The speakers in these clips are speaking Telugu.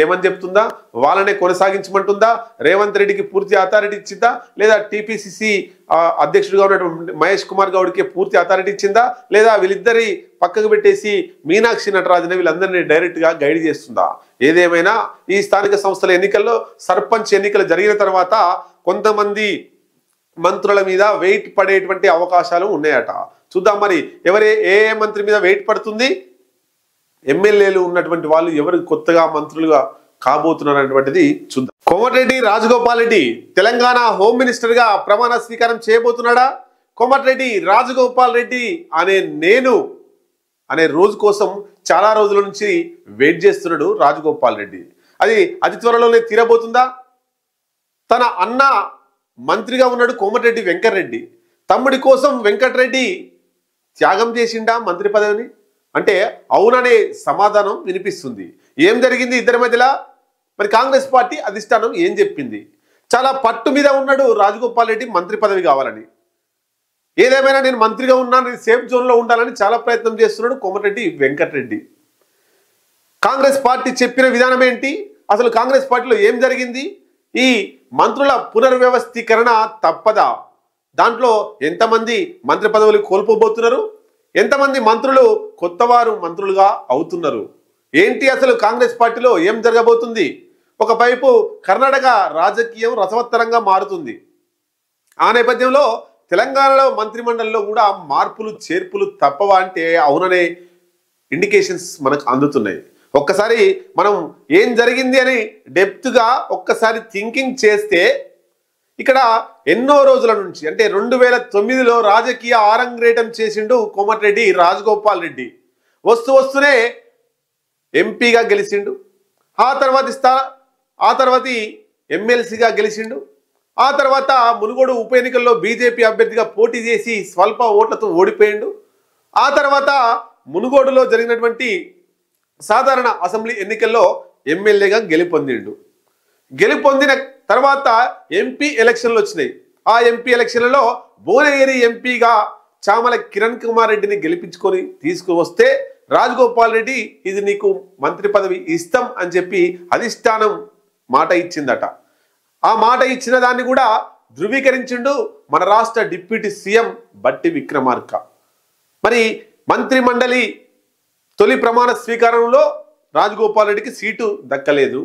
చేయమని చెప్తుందా, వాళ్ళనే కొనసాగించమంటుందా, రేవంత్ రెడ్డికి పూర్తి అథారిటీ ఇచ్చిందా, లేదా టీపీసీసీ అధ్యక్షుడిగా ఉన్నటువంటి మహేష్ కుమార్ గౌడ్కి పూర్తి అథారిటీ ఇచ్చిందా, లేదా వీళ్ళిద్దరి పక్కకు పెట్టేసి మీనాక్షి నటరాజుని వీళ్ళందరినీ డైరెక్ట్గా గైడ్ చేస్తుందా? ఏదేమైనా ఈ స్థానిక సంస్థల ఎన్నికల్లో సర్పంచ్ ఎన్నికలు జరిగిన తర్వాత కొంతమంది మంత్రుల మీద వెయిట్ పడేటువంటి అవకాశాలు ఉన్నాయట. చూద్దాం మరి ఏ మంత్రి మీద వెయిట్ పడుతుంది, ఎమ్మెల్యేలు ఉన్నటువంటి వాళ్ళు ఎవరు కొత్తగా మంత్రులుగా కాబోతున్నారు అనేటువంటిది చూద్దాం. కోమటిరెడ్డి రాజగోపాల్ రెడ్డి తెలంగాణ హోమ్ మినిస్టర్ గా ప్రమాణ స్వీకారం చేయబోతున్నాడా? కోమటిరెడ్డి రాజగోపాల్ రెడ్డి అనే రోజు కోసం చాలా రోజుల నుంచి వెయిట్ చేస్తున్నాడు రాజగోపాల్ రెడ్డి. అది అతి త్వరలోనే తీరబోతుందా? తన అన్న మంత్రిగా ఉన్నాడు కోమటిరెడ్డి వెంకటరెడ్డి, తమ్ముడి కోసం వెంకటరెడ్డి త్యాగం చేసిండా మంత్రి పదవిని అంటే అవుననే సమాధానం వినిపిస్తుంది. ఏం జరిగింది ఇద్దరి మధ్యలో? మరి కాంగ్రెస్ పార్టీ అధిష్టానం ఏం చెప్పింది? చాలా పట్టు మీద ఉన్నాడు రాజగోపాల్ రెడ్డి మంత్రి పదవి కావాలని. ఏదేమైనా నేను మంత్రిగా ఉన్నాను, నేను సేఫ్ జోన్లో ఉండాలని చాలా ప్రయత్నం చేస్తున్నాడు కోమటిరెడ్డి వెంకటరెడ్డి. కాంగ్రెస్ పార్టీ చెప్పిన విధానం ఏంటి, అసలు కాంగ్రెస్ పార్టీలో ఏం జరిగింది, ఈ మంత్రుల పునర్వ్యవస్థీకరణ తప్పదా, దాంట్లో ఎంతమంది మంత్రి పదవులు కోల్పోబోతున్నారు, ఎంతమంది మంత్రులు కొత్తవారు మంత్రులుగా అవుతున్నారు, ఏంటి అసలు కాంగ్రెస్ పార్టీలో ఏం జరగబోతుంది? ఒకవైపు కర్ణాటక రాజకీయం రసవత్తరంగా మారుతుంది. ఆ నేపథ్యంలో తెలంగాణలో మంత్రిమండలిలో కూడా మార్పులు చేర్పులు తప్పవా అంటే అవుననే ఇండికేషన్స్ మనకు అందుతున్నాయి. ఒక్కసారి మనం ఏం జరిగింది అని డెప్త్గా ఒక్కసారి థింకింగ్ చేస్తే ఇక్కడ ఎన్నో రోజుల నుంచి అంటే 2009లో రాజకీయ ఆరంగేటం చేసిండు కోమటిరెడ్డి రాజగోపాల్ రెడ్డి. వస్తూనే ఎంపీగా గెలిచిండు, ఆ తర్వాత ఎమ్మెల్సీగా గెలిచిండు, ఆ తర్వాత మునుగోడు ఉప ఎన్నికల్లో బీజేపీ అభ్యర్థిగా పోటీ చేసి స్వల్ప ఓట్లతో ఓడిపోయిండు. ఆ తర్వాత మునుగోడులో జరిగినటువంటి సాధారణ అసెంబ్లీ ఎన్నికల్లో ఎమ్మెల్యేగా గెలుపొందిండు. గెలుపొందిన తర్వాత ఎంపీ ఎలక్షన్లు వచ్చినాయి. ఆ ఎంపీ ఎలక్షన్లలో భువనగిరి ఎంపీగా చామల కిరణ్ కుమార్ రెడ్డిని గెలిపించుకొని తీసుకువస్తే రాజగోపాల్ రెడ్డి ఇది నీకు మంత్రి పదవి ఇస్తాం అని చెప్పి అధిష్టానం మాట ఇచ్చిందట. ఆ మాట ఇచ్చిన దాన్ని కూడా ధృవీకరించిండు మన రాష్ట్ర డిప్యూటీ సీఎం బట్టి విక్రమార్క. మరి మంత్రి మండలి తొలి ప్రమాణ స్వీకారంలో రాజగోపాల్ రెడ్డికి సీటు దక్కలేదు.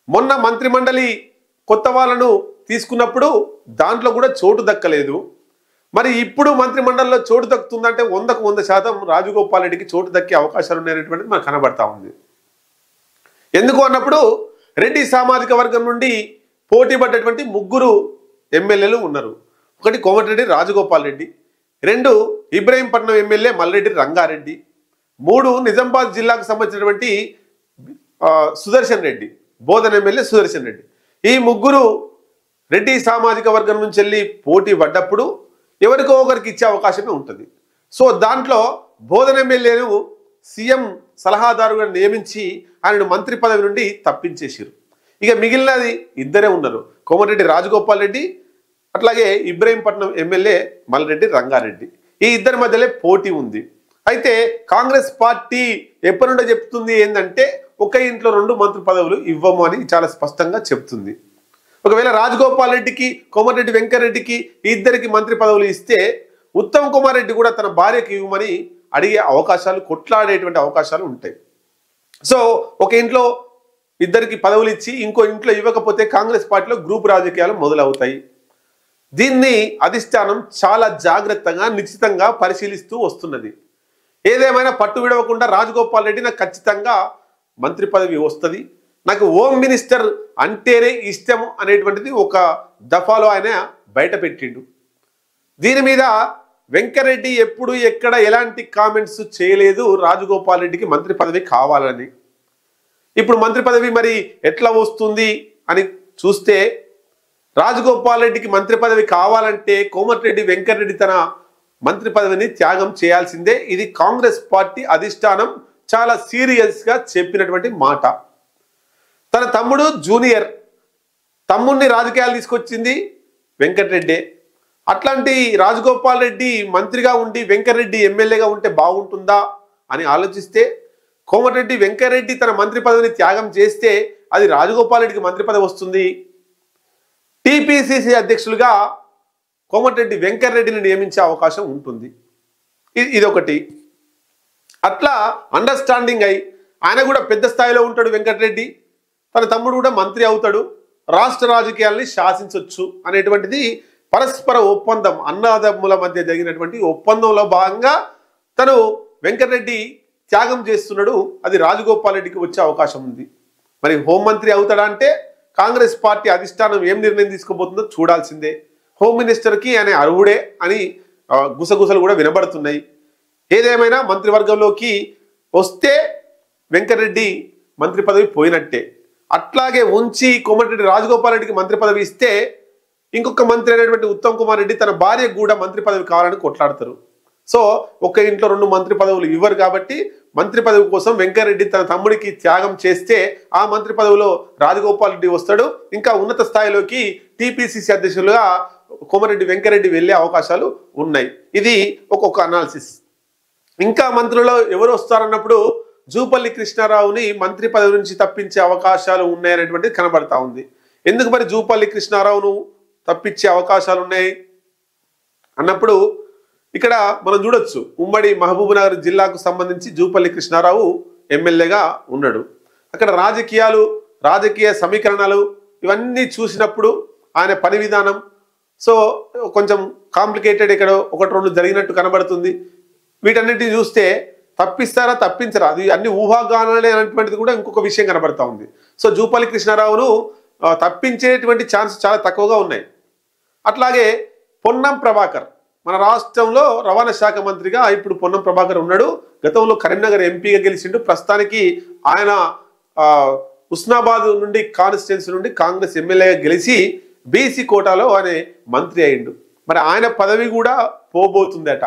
మొన్న మంత్రి మండలి కొత్త వాళ్ళను తీసుకున్నప్పుడు దాంట్లో కూడా చోటు దక్కలేదు. మరి ఇప్పుడు మంత్రి మండలిలో చోటు దక్కుతుందంటే 100% రాజగోపాల్ రెడ్డికి చోటు దక్కే అవకాశాలు ఉన్నాయనేటువంటిది మనకు కనబడతా ఉంది. ఎందుకు అన్నప్పుడు రెడ్డి సామాజిక వర్గం నుండి పోటీ పడ్డటువంటి 3 ఎమ్మెల్యేలు ఉన్నారు. ఒకటి కోమటిరెడ్డి రాజగోపాల్ రెడ్డి, 2 ఇబ్రహీంపట్నం ఎమ్మెల్యే మల్రెడ్డి రంగారెడ్డి, 3 నిజామాబాద్ జిల్లాకు సంబంధించినటువంటి సుదర్శన్ రెడ్డి, బోధన ఎమ్మెల్యే సుదర్శన్ రెడ్డి. ఈ 3 రెడ్డి సామాజిక వర్గం నుంచి వెళ్ళి పోటీ పడ్డప్పుడు ఎవరికో ఒకరికి ఇచ్చే అవకాశమే ఉంటుంది. సో దాంట్లో బోధన ఎమ్మెల్యేను సీఎం సలహాదారుగా నియమించి ఆయనను మంత్రి పదవి నుండి తప్పించేసారు. ఇక మిగిలినది ఇద్దరే ఉన్నారు, కోమటిరెడ్డి రాజగోపాల్ రెడ్డి అట్లాగే ఇబ్రహీంపట్నం ఎమ్మెల్యే మల్రెడ్డి రంగారెడ్డి. ఈ ఇద్దరి మధ్యలో పోటీ ఉంది. అయితే కాంగ్రెస్ పార్టీ ఎప్పటి నుండో చెప్తుంది ఏంటంటే ఒక ఇంట్లో 2 మంత్రి పదవులు ఇవ్వము అని చాలా స్పష్టంగా చెప్తుంది. ఒకవేళ రాజగోపాల్ రెడ్డికి కోమటిరెడ్డి వెంకటరెడ్డికి ఇద్దరికి మంత్రి పదవులు ఇస్తే ఉత్తమ్ కుమార్ రెడ్డి కూడా తన భార్యకి ఇవ్వమని అడిగే అవకాశాలు, కొట్లాడేటువంటి అవకాశాలు ఉంటాయి. సో ఒక ఇంట్లో ఇద్దరికి పదవులు ఇచ్చి ఇంకో ఇంట్లో ఇవ్వకపోతే కాంగ్రెస్ పార్టీలో గ్రూప్ రాజకీయాలు మొదలవుతాయి. దీన్ని అధిష్టానం చాలా జాగ్రత్తగా నిశ్చితంగా పరిశీలిస్తూ వస్తున్నది. ఏదేమైనా పట్టు విడవకుండా రాజగోపాల్ రెడ్డి నాకు ఖచ్చితంగా మంత్రి పదవి వస్తుంది, నాకు హోమ్ మినిస్టర్ అంటేనే ఇష్టం అనేటువంటిది ఒక దఫాలో ఆయన బయట పెట్టిండు. దీని మీద వెంకరెడ్డి ఎప్పుడు ఎక్కడ ఎలాంటి కామెంట్స్ చేయలేదు రాజగోపాల్ రెడ్డికి మంత్రి పదవి కావాలని. ఇప్పుడు మంత్రి పదవి మరి ఎట్లా వస్తుంది అని చూస్తే రాజగోపాల్ రెడ్డికి మంత్రి పదవి కావాలంటే కోమటిరెడ్డి వెంకటరెడ్డి తన మంత్రి పదవిని త్యాగం చేయాల్సిందే. ఇది కాంగ్రెస్ పార్టీ అధిష్టానం చాలా సీరియస్గా చెప్పినటువంటి మాట. తన తమ్ముడు జూనియర్, తమ్ముడిని రాజకీయాలు తీసుకొచ్చింది వెంకటరెడ్డే. అట్లాంటి రాజగోపాల్ రెడ్డి మంత్రిగా ఉండి వెంకటరెడ్డి ఎమ్మెల్యేగా ఉంటే బాగుంటుందా అని ఆలోచిస్తే కోమటిరెడ్డి వెంకటరెడ్డి తన మంత్రి పదవిని త్యాగం చేస్తే అది రాజగోపాల్ రెడ్డికి మంత్రి పదవి వస్తుంది. టీపీసీసీ అధ్యక్షులుగా కోమటిరెడ్డి వెంకటరెడ్డిని నియమించే అవకాశం ఉంటుంది. ఇదొకటి. అట్లా అండర్స్టాండింగ్ అయి ఆయన కూడా పెద్ద స్థాయిలో ఉంటాడు వెంకటరెడ్డి, తన తమ్ముడు కూడా మంత్రి అవుతాడు, రాష్ట్ర రాజకీయాల్ని శాసించవచ్చు అనేటువంటిది పరస్పర ఒప్పందం, అన్నదమ్ముల మధ్య జరిగినటువంటి ఒప్పందంలో భాగంగా తను వెంకటరెడ్డి త్యాగం చేస్తున్నాడు. అది రాజగోపాల్ రెడ్డికి వచ్చే అవకాశం ఉంది. మరి హోంమంత్రి అవుతాడా అంటే కాంగ్రెస్ పార్టీ అధిష్టానం ఏం నిర్ణయం తీసుకోబోతుందో చూడాల్సిందే. హోమ్ మినిస్టర్కి ఆయన అర్హుడే అని గుసగుసలు కూడా వినబడుతున్నాయి. ఏదేమైనా మంత్రివర్గంలోకి వస్తే వెంకటరెడ్డి మంత్రి పదవి పోయినట్టే. అట్లాగే ఉంచి కోమటిరెడ్డి రాజగోపాల్ రెడ్డికి మంత్రి పదవి ఇస్తే ఇంకొక మంత్రి అయినటువంటి ఉత్తమ్ కుమార్ రెడ్డి తన భార్యకు కూడా మంత్రి పదవి కావాలని కొట్లాడతారు. సో ఒక్క ఇంట్లో 2 మంత్రి పదవులు ఇవ్వరు కాబట్టి మంత్రి పదవి కోసం వెంకటరెడ్డి తన తమ్ముడికి త్యాగం చేస్తే ఆ మంత్రి పదవిలో రాజగోపాల్ రెడ్డి వస్తాడు. ఇంకా ఉన్నత స్థాయిలోకి టీపీసీసీ అధ్యక్షులుగా కోమటిరెడ్డి వెంకటరెడ్డి వెళ్లే అవకాశాలు ఉన్నాయి. ఇది ఒక్కొక్క అనాలిసిస్. ఇంకా మంత్రులు ఎవరు వస్తారన్నప్పుడు జూపల్లి కృష్ణారావుని మంత్రి పదవి నుంచి తప్పించే అవకాశాలు ఉన్నాయనేటువంటిది కనబడతా ఉంది. ఎందుకు మరి జూపల్లి కృష్ణారావును తప్పించే అవకాశాలు ఉన్నాయి అన్నప్పుడు ఇక్కడ మనం చూడొచ్చు, ఉమ్మడి మహబూబ్నగర్ జిల్లాకు సంబంధించి జూపల్లి కృష్ణారావు ఎమ్మెల్యేగా ఉన్నాడు. అక్కడ రాజకీయ సమీకరణలు ఇవన్నీ చూసినప్పుడు ఆయన పని విధానం సో కొంచెం కాంప్లికేటెడ్, ఇక్కడ 1-2 జరిగినట్టు కనబడుతుంది. వీటన్నిటిని చూస్తే తప్పిస్తారా తప్పించరా అది అన్ని ఊహాగానాలే అనేటువంటిది కూడా ఇంకొక విషయం కనబడతా ఉంది. సో జూపల్లి కృష్ణారావును తప్పించేటువంటి ఛాన్స్ చాలా తక్కువగా ఉన్నాయి. అట్లాగే పొన్నం ప్రభాకర్ మన రాష్ట్రంలో రవాణా శాఖ మంత్రిగా ఇప్పుడు పొన్నం ప్రభాకర్ ఉన్నాడు. గతంలో కరీంనగర్ ఎంపీగా గెలిచిండు. ప్రస్తుతానికి ఆయన హుస్నాబాద్ నుండి కాన్స్టిట్యున్సీ నుండి కాంగ్రెస్ ఎమ్మెల్యేగా గెలిచి బీసీ కోటాలో ఆయన మంత్రి అయిండు. మరి ఆయన పదవి కూడా పోబోతుందట.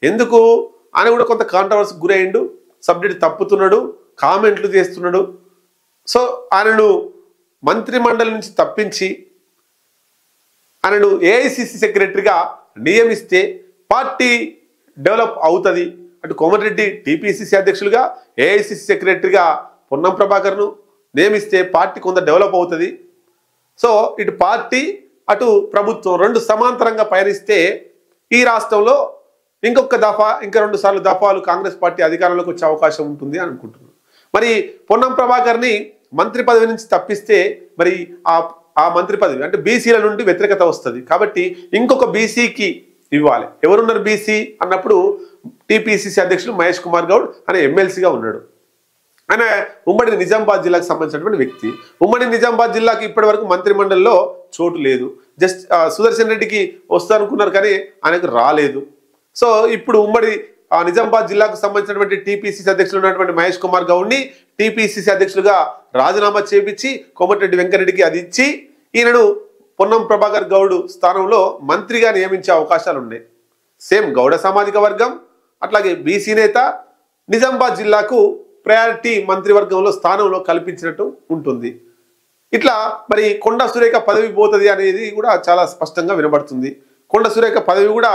ఎందుకు? ఆయన కూడా కొంత కాంట్రవర్సీకి గురయ్యిండు, సబ్జెక్ట్ తప్పుతున్నాడు, కామెంట్లు చేస్తున్నాడు. సో ఆయనను మంత్రి మండలి నుంచి తప్పించి ఆయనను ఏఐసిసి సెక్రటరీగా నియమిస్తే పార్టీ డెవలప్ అవుతుంది. అటు కోమటిరెడ్డి టీపీసీసీ అధ్యక్షులుగా, ఏఐసిసి సెక్రటరీగా పొన్నం ప్రభాకర్ను నియమిస్తే పార్టీ కొంత డెవలప్ అవుతుంది. సో ఇటు పార్టీ అటు ప్రభుత్వం 2 సమాంతరంగా పయనిస్తే ఈ రాష్ట్రంలో ఇంకొక దఫా ఇంకా 2 సార్లు దఫాలు కాంగ్రెస్ పార్టీ అధికారంలోకి వచ్చే అవకాశం ఉంటుంది అనుకుంటున్నాను. మరి పొన్నం ప్రభాకర్ని మంత్రి పదవి నుంచి తప్పిస్తే మరి ఆ మంత్రి పదవి అంటే బీసీల నుండి వ్యతిరేకత వస్తుంది కాబట్టి ఇంకొక బీసీకి ఇవ్వాలి. ఎవరున్నారు బీసీ అన్నప్పుడు టీపీసీసీ అధ్యక్షులు మహేష్ కుమార్ గౌడ్ అనే ఎమ్మెల్సీగా ఉన్నాడు. ఆయన ఉమ్మడి నిజామాబాద్ జిల్లాకు సంబంధించినటువంటి వ్యక్తి. ఉమ్మడి నిజామాబాద్ జిల్లాకి ఇప్పటి వరకు మంత్రి మండలిలో చోటు లేదు. జస్ట్ సుదర్శన్ రెడ్డికి వస్తారనుకున్నారు కానీ ఆయనకు రాలేదు. సో ఇప్పుడు ఉమ్మడి నిజామాబాద్ జిల్లాకు సంబంధించినటువంటి టీపీసీసీ అధ్యక్షులు ఉన్నటువంటి మహేష్ కుమార్ గౌడ్ని టీపీసీసీ అధ్యక్షులుగా రాజీనామా చేపించి కోమటిరెడ్డి వెంకటరెడ్డికి అది ఇచ్చి ఈయనను పొన్నం ప్రభాకర్ గౌడ్ స్థానంలో మంత్రిగా నియమించే అవకాశాలు ఉన్నాయి. సేమ్ గౌడ సామాజిక వర్గం అట్లాగే బీసీ నేత నిజామాబాద్ జిల్లాకు ప్రయారిటీ మంత్రివర్గంలో స్థానంలో కల్పించినట్టు ఉంటుంది. ఇట్లా మరి కొండ సురేఖ పదవి పోతుంది అనేది కూడా చాలా స్పష్టంగా వినబడుతుంది. కొండ సురేఖ పదవి కూడా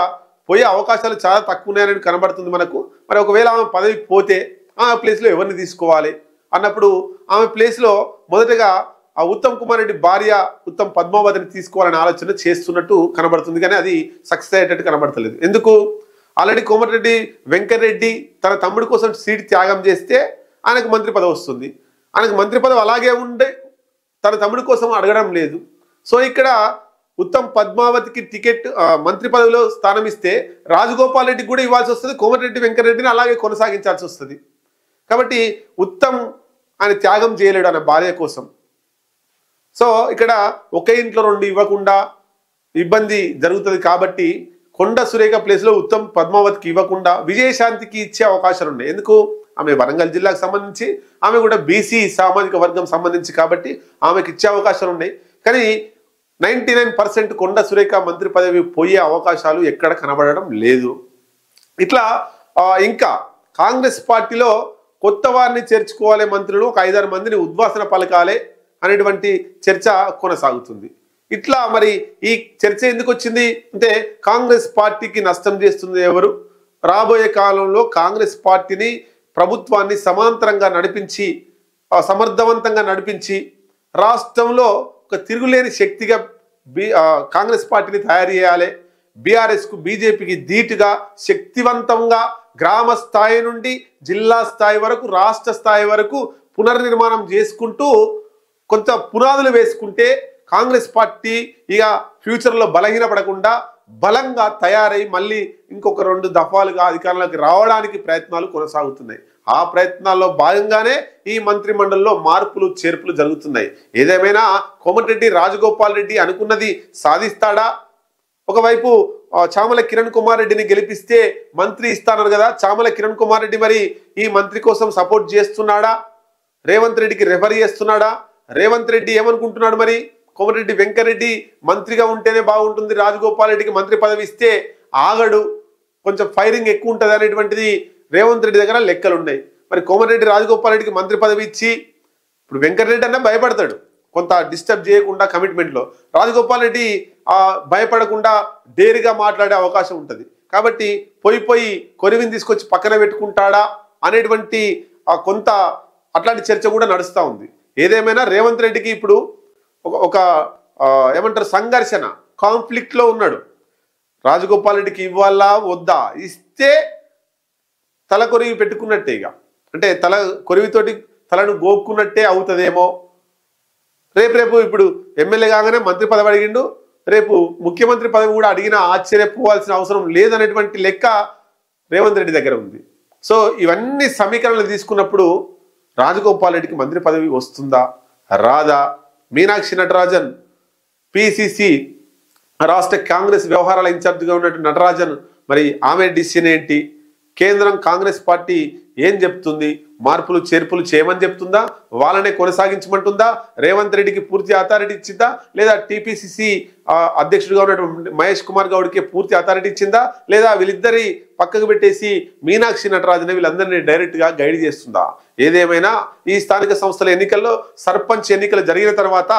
పోయే అవకాశాలు చాలా తక్కువ ఉన్నాయని కనబడుతుంది మనకు. మరి ఒకవేళ ఆమె పదవి పోతే ఆమె ప్లేస్లో ఎవరిని తీసుకోవాలి అన్నప్పుడు ఆమె ప్లేస్లో మొదటగా ఆ ఉత్తమ్ కుమార్ రెడ్డి భార్య ఉత్తమ్ పద్మావతిని తీసుకోవాలని ఆలోచన చేస్తున్నట్టు కనబడుతుంది కానీ అది సక్సెస్ అయ్యేటట్టు కనబడతలేదు. ఎందుకు? ఆల్రెడీ కోమటిరెడ్డి వెంకటరెడ్డి తన తమ్ముడి కోసం సీట్ త్యాగం చేస్తే ఆయనకు మంత్రి పదవి వస్తుంది. ఆయనకు మంత్రి పదవి అలాగే ఉండే తన తమ్ముడి కోసం అడగడం లేదు. సో ఇక్కడ ఉత్తమ్ పద్మావతికి టికెట్ మంత్రి పదవిలో స్థానం ఇస్తే రాజగోపాల్ రెడ్డికి కూడా ఇవ్వాల్సి వస్తుంది, కోమటిరెడ్డి వెంకటరెడ్డిని అలాగే కొనసాగించాల్సి వస్తుంది. కాబట్టి ఉత్తమ్ ఆయన త్యాగం చేయలేడు ఆయన భార్య కోసం. సో ఇక్కడ ఒకే ఇంట్లో 2 ఇవ్వకుండా ఇబ్బంది జరుగుతుంది కాబట్టి కొండ సురేఖ ప్లేస్లో ఉత్తమ్ పద్మావతికి ఇవ్వకుండా విజయశాంతికి ఇచ్చే అవకాశాలు ఉన్నాయి. ఎందుకు? ఆమె వరంగల్ జిల్లాకు సంబంధించి, ఆమె కూడా బీసీ సామాజిక వర్గం సంబంధించి కాబట్టి ఆమెకి ఇచ్చే అవకాశాలు ఉన్నాయి. కానీ 99% కొండ సురేఖ మంత్రి పదవి పోయే అవకాశాలు ఎక్కడ కనబడడం లేదు. ఇట్లా ఇంకా కాంగ్రెస్ పార్టీలో కొత్త వారిని చేర్చుకోవాలి మంత్రులు, ఒక 5-6 మందిని ఉద్వాసన పలకాలే అనేటువంటి చర్చ కొనసాగుతుంది. ఇట్లా మరి ఈ చర్చ ఎందుకు వచ్చింది అంటే కాంగ్రెస్ పార్టీకి నష్టం చేస్తుంది ఎవరు? రాబోయే కాలంలో కాంగ్రెస్ పార్టీని ప్రభుత్వాన్ని సమాంతరంగా నడిపించి సమర్థవంతంగా నడిపించి రాష్ట్రంలో ఒక తిరుగులేని శక్తిగా కాంగ్రెస్ పార్టీని తయారు చేయాలి. బీఆర్ఎస్కు బీజేపీకి ధీటుగా శక్తివంతంగా గ్రామ స్థాయి నుండి జిల్లా స్థాయి వరకు రాష్ట్ర స్థాయి వరకు పునర్నిర్మాణం చేసుకుంటూ కొంత పునాదులు వేసుకుంటే కాంగ్రెస్ పార్టీ ఇక ఫ్యూచర్లో బలహీనపడకుండా బలంగా తయారై మళ్ళీ ఇంకొక 2 దఫాలుగా అధికారంలోకి రావడానికి ప్రయత్నాలు కొనసాగుతున్నాయి. ఆ ప్రయత్నాల్లో భాగంగానే ఈ మంత్రి మండలిలో మార్పులు చేర్పులు జరుగుతున్నాయి. ఏదేమైనా కోమటిరెడ్డి రాజగోపాల్ రెడ్డి అనుకున్నది సాధిస్తాడా? ఒకవైపు చామల కిరణ్ కుమార్ రెడ్డిని గెలిపిస్తే మంత్రి ఇస్తానన్నారు కదా, చామల కిరణ్ కుమార్ రెడ్డి మరి ఈ మంత్రి కోసం సపోర్ట్ చేస్తున్నాడా? రేవంత్ రెడ్డికి రెఫర్ చేస్తున్నాడా? రేవంత్ రెడ్డి ఏమనుకుంటున్నాడు? మరి కోమటిరెడ్డి వెంకరెడ్డి మంత్రిగా ఉంటేనే బాగుంటుంది, రాజగోపాల్ రెడ్డికి మంత్రి పదవి ఇస్తే ఆగడు, కొంచెం ఫైరింగ్ ఎక్కువ ఉంటుంది అనేటువంటిది రేవంత్ రెడ్డి దగ్గర లెక్కలు ఉన్నాయి. మరి కోమటిరెడ్డి రాజగోపాల్ రెడ్డికి మంత్రి పదవి ఇచ్చి ఇప్పుడు వెంకటరెడ్డి అన్న భయపడతాడు కొంత డిస్టర్బ్ చేయకుండా కమిట్మెంట్లో, రాజగోపాల్ రెడ్డి భయపడకుండా డేరిగా మాట్లాడే అవకాశం ఉంటుంది. కాబట్టి పోయి కొరివిని తీసుకొచ్చి పక్కన పెట్టుకుంటాడా అనేటువంటి కొంత అట్లాంటి చర్చ కూడా నడుస్తూ ఉంది. ఏదేమైనా రేవంత్ రెడ్డికి ఇప్పుడు ఒక ఏమంటారు సంఘర్షణ, కాన్ఫ్లిక్ట్లో ఉన్నాడు. రాజగోపాల్ రెడ్డికి ఇవ్వాలా వద్దా? ఇస్తే తల కొరివి పెట్టుకున్నట్టే, ఇక అంటే తల కొరివితోటి తలను గోక్కున్నట్టే అవుతుందేమో. రేపు ఇప్పుడు ఎమ్మెల్యే కాగానే మంత్రి పదవి అడిగిండు, రేపు ముఖ్యమంత్రి పదవి కూడా అడిగినా ఆశ్చర్యపోవాల్సిన అవసరం లేదనేటువంటి లెక్క రేవంత్ రెడ్డి దగ్గర ఉంది. సో ఇవన్నీ సమీకరణలు తీసుకున్నప్పుడు రాజగోపాల్ రెడ్డికి మంత్రి పదవి వస్తుందా రాదా? మీనాక్షి నటరాజన్ పిసిసి రాష్ట్ర కాంగ్రెస్ వ్యవహారాల ఇన్ఛార్జిగా ఉన్నట్టు నటరాజన్, మరి ఆమె డిసిషన్ ఏంటి? కేంద్రం కాంగ్రెస్ పార్టీ ఏం చెప్తుంది? మార్పులు చేర్పులు చేయమని చెప్తుందా? వాళ్ళనే కొనసాగించమంటుందా? రేవంత్ రెడ్డికి పూర్తి అథారిటీ ఇచ్చిందా? లేదా టీపీసీసీ అధ్యక్షుడిగా ఉన్నటువంటి మహేష్ కుమార్ గౌడ్కి పూర్తి అథారిటీ ఇచ్చిందా? లేదా వీళ్ళిద్దరి పక్కకు పెట్టేసి మీనాక్షి నటరాజన్ వీళ్ళందరినీ డైరెక్ట్గా గైడ్ చేస్తుందా? ఏదేమైనా ఈ స్థానిక సంస్థల ఎన్నికల్లో సర్పంచ్ ఎన్నికలు జరిగిన తర్వాత